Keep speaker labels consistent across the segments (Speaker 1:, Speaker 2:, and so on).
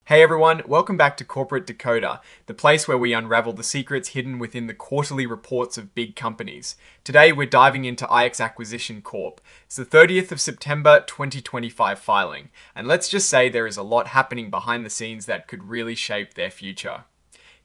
Speaker 1: Hey everyone, welcome back to Corporate Decoder, the place where we unravel the secrets hidden within the quarterly reports of big companies. Today we're diving into Accession Corp. It's the 30th of September 2025 filing, and let's just say there is a lot happening behind the scenes that could really shape their future.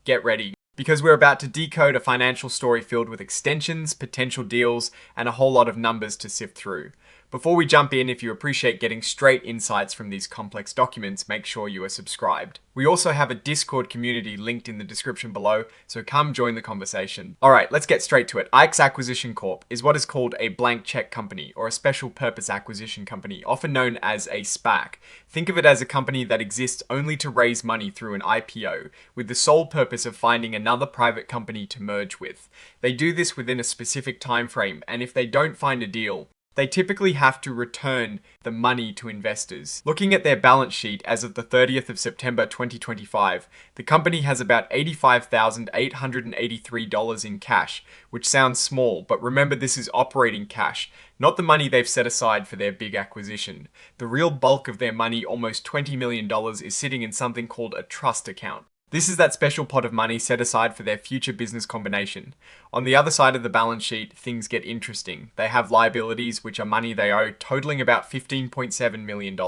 Speaker 1: Get ready, because we're about to decode a financial story filled with extensions, potential deals, and a whole lot of numbers to sift through. Before we jump in, if you appreciate getting straight insights from these complex documents, make sure you are subscribed. We also have a Discord community linked in the description below, so come join the conversation. Alright, let's get straight to it. Accession Corp is what is called a blank check company, or a special purpose acquisition company, often known as a SPAC. Think of it as a company that exists only to raise money through an IPO, with the sole purpose of finding another private company to merge with. They do this within a specific time frame, and if they don't find a deal, they typically have to return the money to investors. Looking at their balance sheet as of the 30th of September 2025, the company has about $85,883 in cash, which sounds small, but remember this is operating cash, not the money they've set aside for their big acquisition. The real bulk of their money, almost $20 million, is sitting in something called a trust account. This is that special pot of money set aside for their future business combination. On the other side of the balance sheet, things get interesting. They have liabilities, which are money they owe, totaling about $15.7 million.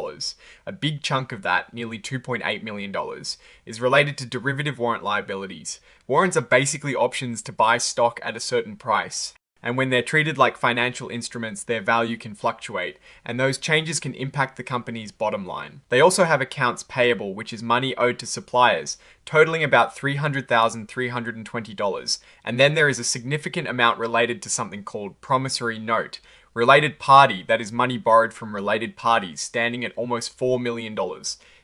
Speaker 1: A big chunk of that, nearly $2.8 million, is related to derivative warrant liabilities. Warrants are basically options to buy stock at a certain price. And when they're treated like financial instruments, their value can fluctuate, and those changes can impact the company's bottom line. They also have accounts payable, which is money owed to suppliers, totaling about $300,320. And then there is a significant amount related to something called promissory note, related party, that is money borrowed from related parties, standing at almost $4 million.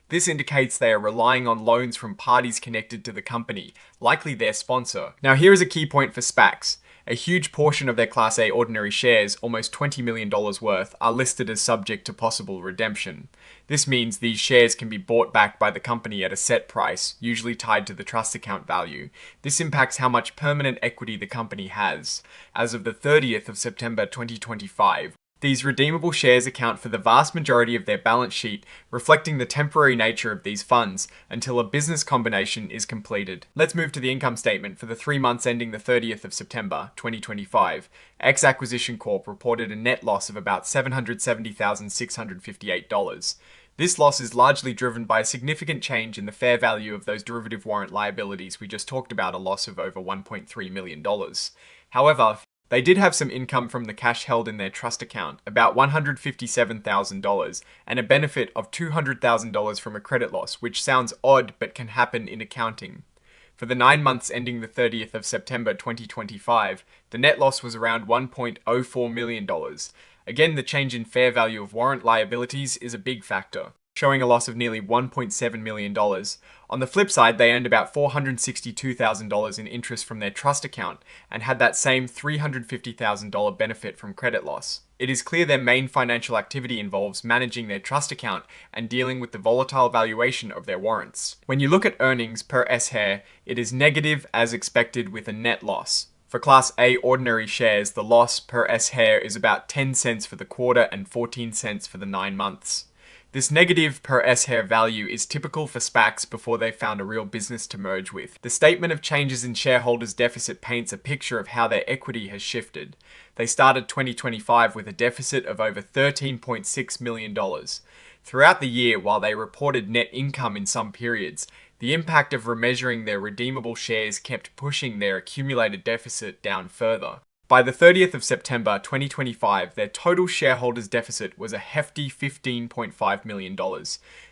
Speaker 1: This indicates they are relying on loans from parties connected to the company, likely their sponsor. Now here is a key point for SPACs. A huge portion of their Class A ordinary shares, almost $20 million worth, are listed as subject to possible redemption. This means these shares can be bought back by the company at a set price, usually tied to the trust account value. This impacts how much permanent equity the company has. As of the 30th of September 2025, these redeemable shares account for the vast majority of their balance sheet, reflecting the temporary nature of these funds until a business combination is completed. Let's move to the income statement for the 3 months ending the 30th of September 2025. Accession Corp reported a net loss of about $770,658. This loss is largely driven by a significant change in the fair value of those derivative warrant liabilities we just talked about, a loss of over $1.3 million. However, they did have some income from the cash held in their trust account, about $157,000, and a benefit of $200,000 from a credit loss, which sounds odd but can happen in accounting. For the 9 months ending the 30th of September 2025, the net loss was around $1.04 million. Again, the change in fair value of warrant liabilities is a big factor, showing a loss of nearly $1.7 million. On the flip side, they earned about $462,000 in interest from their trust account and had that same $350,000 benefit from credit loss. It is clear their main financial activity involves managing their trust account and dealing with the volatile valuation of their warrants. When you look at earnings per S-share, it is negative as expected with a net loss. For Class A ordinary shares, the loss per S-share is about 10 cents for the quarter and 14 cents for the 9 months. This negative per S-share value is typical for SPACs before they found a real business to merge with. The statement of changes in shareholders' deficit paints a picture of how their equity has shifted. They started 2025 with a deficit of over $13.6 million. Throughout the year, while they reported net income in some periods, the impact of remeasuring their redeemable shares kept pushing their accumulated deficit down further. By the 30th of September 2025, their total shareholders' deficit was a hefty $15.5 million.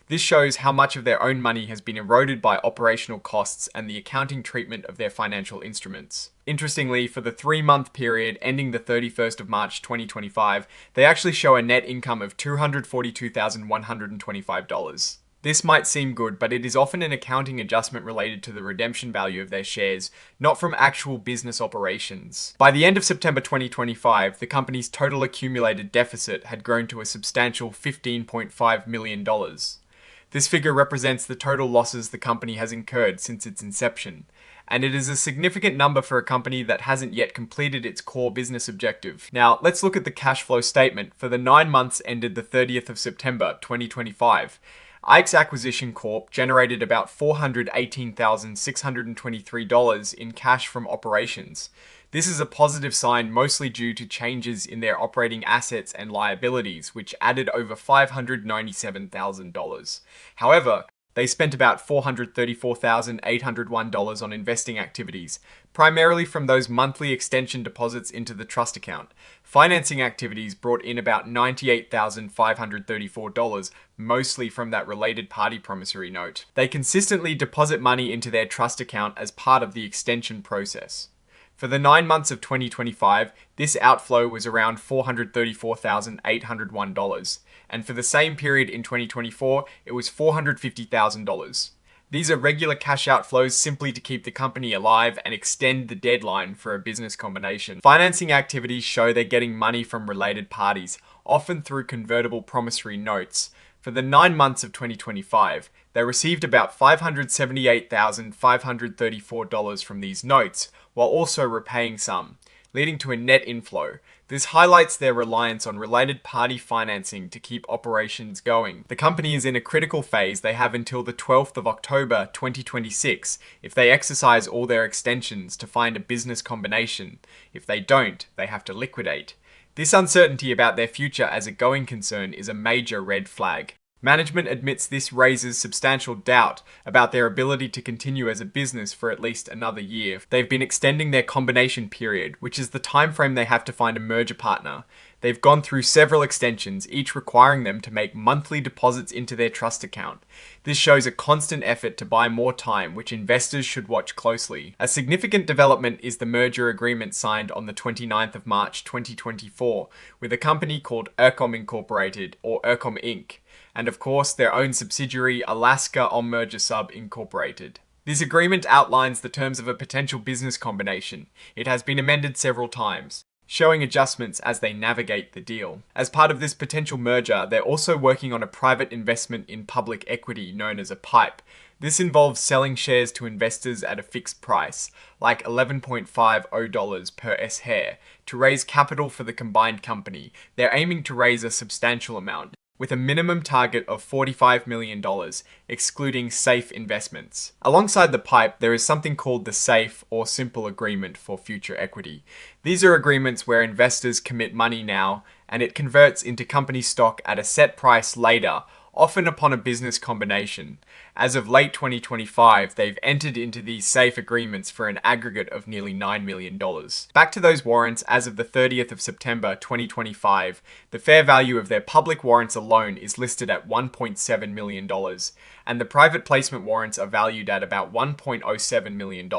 Speaker 1: This shows how much of their own money has been eroded by operational costs and the accounting treatment of their financial instruments. Interestingly, for the 3-month period ending the 31st of March 2025, they actually show a net income of $242,125. This might seem good, but it is often an accounting adjustment related to the redemption value of their shares, not from actual business operations. By the end of September 2025, the company's total accumulated deficit had grown to a substantial $15.5 million. This figure represents the total losses the company has incurred since its inception, and it is a significant number for a company that hasn't yet completed its core business objective. Now, let's look at the cash flow statement for the 9 months ended the 30th of September 2025. Accession Corp generated about $418,623 in cash from operations. This is a positive sign, mostly due to changes in their operating assets and liabilities, which added over $597,000. However, they spent about $434,801 on investing activities, primarily from those monthly extension deposits into the trust account. Financing activities brought in about $98,534, mostly from that related party promissory note. They consistently deposit money into their trust account as part of the extension process. For the 9 months of 2025, this outflow was around $434,801, and for the same period in 2024, it was $450,000. These are regular cash outflows simply to keep the company alive and extend the deadline for a business combination. Financing activities show they're getting money from related parties, often through convertible promissory notes. For the 9 months of 2025, they received about $578,534 from these notes, while also repaying some, leading to a net inflow. This highlights their reliance on related party financing to keep operations going. The company is in a critical phase. They have until the 12th of October 2026 if they exercise all their extensions to find a business combination. If they don't, they have to liquidate. This uncertainty about their future as a going concern is a major red flag. Management admits this raises substantial doubt about their ability to continue as a business for at least another year. They've been extending their combination period, which is the time frame they have to find a merger partner. They've gone through several extensions, each requiring them to make monthly deposits into their trust account. This shows a constant effort to buy more time, which investors should watch closely. A significant development is the merger agreement signed on the 29th of March 2024 with a company called Accession Incorporated, or Accession Inc., and of course their own subsidiary Alaska On Merger Sub Incorporated. This agreement outlines the terms of a potential business combination. It has been amended several times, showing adjustments as they navigate the deal. As part of this potential merger, they're also working on a private investment in public equity known as a PIPE. This involves selling shares to investors at a fixed price, like $11.50 per S-share, to raise capital for the combined company. They're aiming to raise a substantial amount, with a minimum target of $45 million, excluding safe investments. Alongside the PIPE, there is something called the SAFE or Simple Agreement for Future Equity. These are agreements where investors commit money now, and it converts into company stock at a set price later, often upon a business combination. As of late 2025, they've entered into these SAFE agreements for an aggregate of nearly $9 million. Back to those warrants, as of the 30th of September 2025, the fair value of their public warrants alone is listed at $1.7 million, and the private placement warrants are valued at about $1.07 million.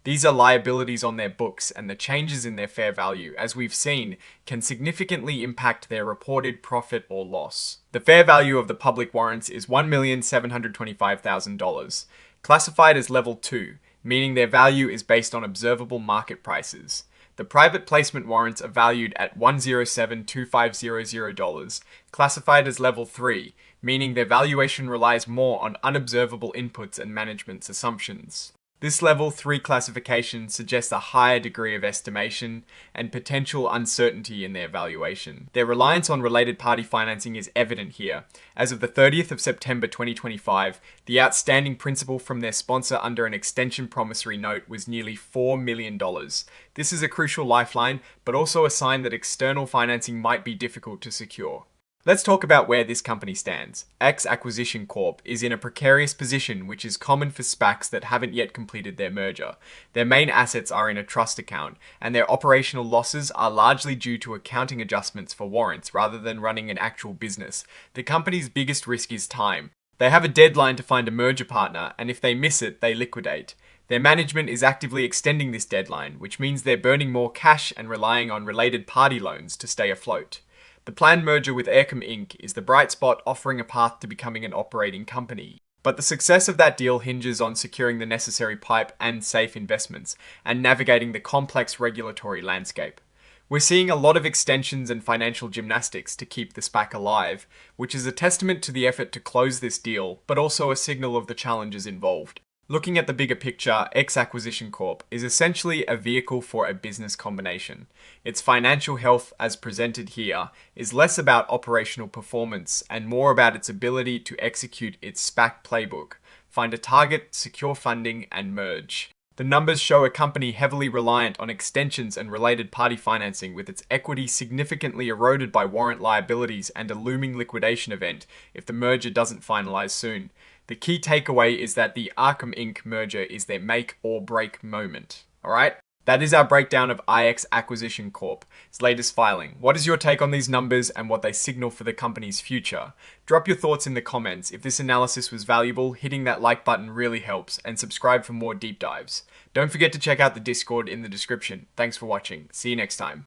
Speaker 1: These are liabilities on their books, and the changes in their fair value, as we've seen, can significantly impact their reported profit or loss. The fair value of the public warrants is $1,725,000, classified as level 2, meaning their value is based on observable market prices. The private placement warrants are valued at $107,2500, classified as level 3, meaning their valuation relies more on unobservable inputs and management's assumptions. This level 3 classification suggests a higher degree of estimation and potential uncertainty in their valuation. Their reliance on related party financing is evident here. As of the 30th of September 2025, the outstanding principal from their sponsor under an extension promissory note was nearly $4 million. This is a crucial lifeline, but also a sign that external financing might be difficult to secure. Let's talk about where this company stands. Accession Corp is in a precarious position, which is common for SPACs that haven't yet completed their merger. Their main assets are in a trust account, and their operational losses are largely due to accounting adjustments for warrants rather than running an actual business. The company's biggest risk is time. They have a deadline to find a merger partner, and if they miss it, they liquidate. Their management is actively extending this deadline, which means they're burning more cash and relying on related party loans to stay afloat. The planned merger with Accession Inc. is the bright spot, offering a path to becoming an operating company. But the success of that deal hinges on securing the necessary PIPE and safe investments, and navigating the complex regulatory landscape. We're seeing a lot of extensions and financial gymnastics to keep the SPAC alive, which is a testament to the effort to close this deal, but also a signal of the challenges involved. Looking at the bigger picture, Accession Corp is essentially a vehicle for a business combination. Its financial health, as presented here, is less about operational performance and more about its ability to execute its SPAC playbook, find a target, secure funding, and merge. The numbers show a company heavily reliant on extensions and related party financing, with its equity significantly eroded by warrant liabilities and a looming liquidation event if the merger doesn't finalize soon. The key takeaway is that the Arkham Inc. merger is their make or break moment. Alright? That is our breakdown of Accession Corp, its latest filing. What is your take on these numbers and what they signal for the company's future? Drop your thoughts in the comments. If this analysis was valuable, hitting that like button really helps, and subscribe for more deep dives. Don't forget to check out the Discord in the description. Thanks for watching. See you next time.